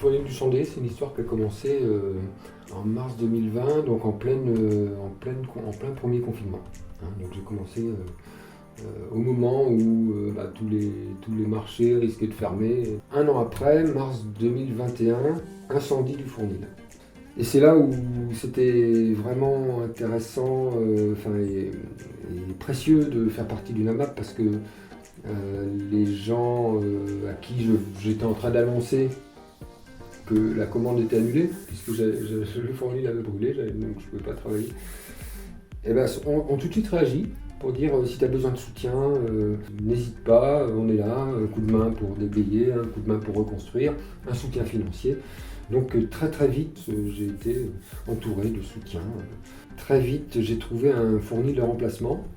fournil du Chandé, c'est une histoire qui a commencé en mars 2020, donc en plein premier confinement. Donc j'ai commencé au moment où tous les marchés risquaient de fermer. Un an après, mars 2021, incendie du fournil. Et c'est là où c'était vraiment intéressant et précieux de faire partie d'une AMAP parce que les gens à qui j'étais en train d'annoncer que la commande était annulée, puisque le fournil avait brûlé, donc je ne pouvais pas travailler, et ont tout de suite réagi pour dire si tu as besoin de soutien, n'hésite pas, on est là, un coup de main pour déblayer, un coup de main pour reconstruire, un soutien financier. Donc très vite, j'ai été entouré de soutien. Très vite, j'ai trouvé un fournil de remplacement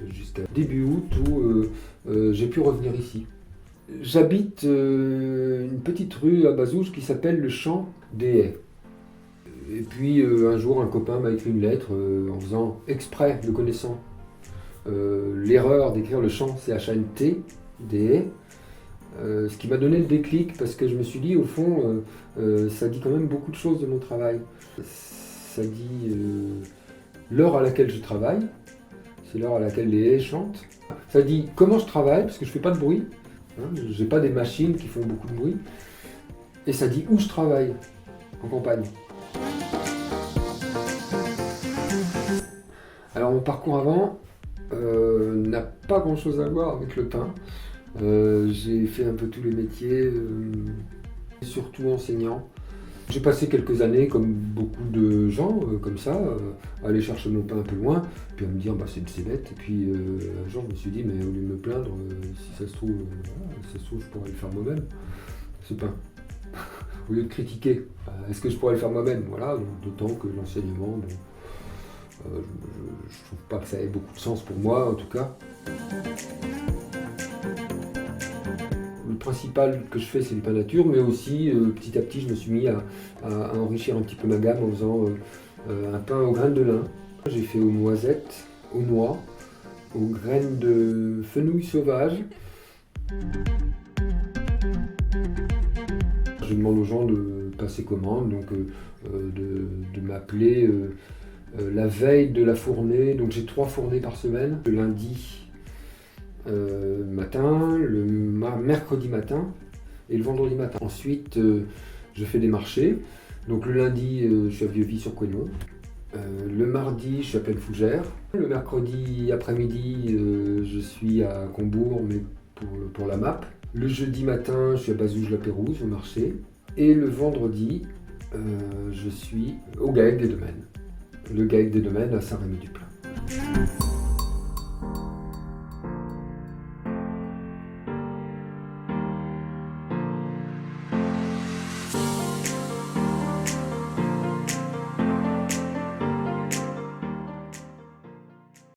jusqu'à début août où j'ai pu revenir ici. J'habite une petite rue à Bazouges qui s'appelle le Champ des Haies. Et puis un jour, un copain m'a écrit une lettre en faisant exprès, le connaissant, l'erreur d'écrire le Champ, C-H-A-N-T, des Haies. Ce qui m'a donné le déclic parce que je me suis dit, au fond, ça dit quand même beaucoup de choses de mon travail. Ça dit l'heure à laquelle je travaille, c'est l'heure à laquelle les haies chantent. Ça dit comment je travaille, parce que je ne fais pas de bruit, je n'ai pas des machines qui font beaucoup de bruit. Et ça dit où je travaille, en campagne. Alors mon parcours avant n'a pas grand chose à voir avec le pain. J'ai fait un peu tous les métiers, surtout enseignant. J'ai passé quelques années, comme beaucoup de gens, comme ça, à aller chercher mon pain un peu loin, puis à me dire c'est bête. Et puis un jour je me suis dit, mais au lieu de me plaindre, si ça se trouve, je pourrais le faire moi-même, ce pain. Au lieu de critiquer, est-ce que je pourrais le faire moi-même? Voilà, d'autant que l'enseignement, je trouve pas que ça ait beaucoup de sens pour moi en tout cas. Le principal que je fais, c'est le pain nature, mais aussi petit à petit, je me suis mis à enrichir un petit peu ma gamme en faisant un pain aux graines de lin. J'ai fait aux noisettes, aux noix, aux graines de fenouil sauvage. Je demande aux gens de passer commande, donc de m'appeler la veille de la fournée. Donc j'ai 3 fournées par semaine, le lundi matin, le mercredi matin et le vendredi matin. Ensuite, je fais des marchés. Donc le lundi, je suis à Vieux-Vy-sur-Couesnon. Le mardi, je suis à Pleine-Fougère. Le mercredi après-midi, je suis à Combourg, mais pour la MAP. Le jeudi matin, je suis à Bazouges-la-Pérouse, au marché. Et le vendredi, je suis au GAEC des Domaines. Le GAEC des Domaines à Saint-Rémy-du-Plain.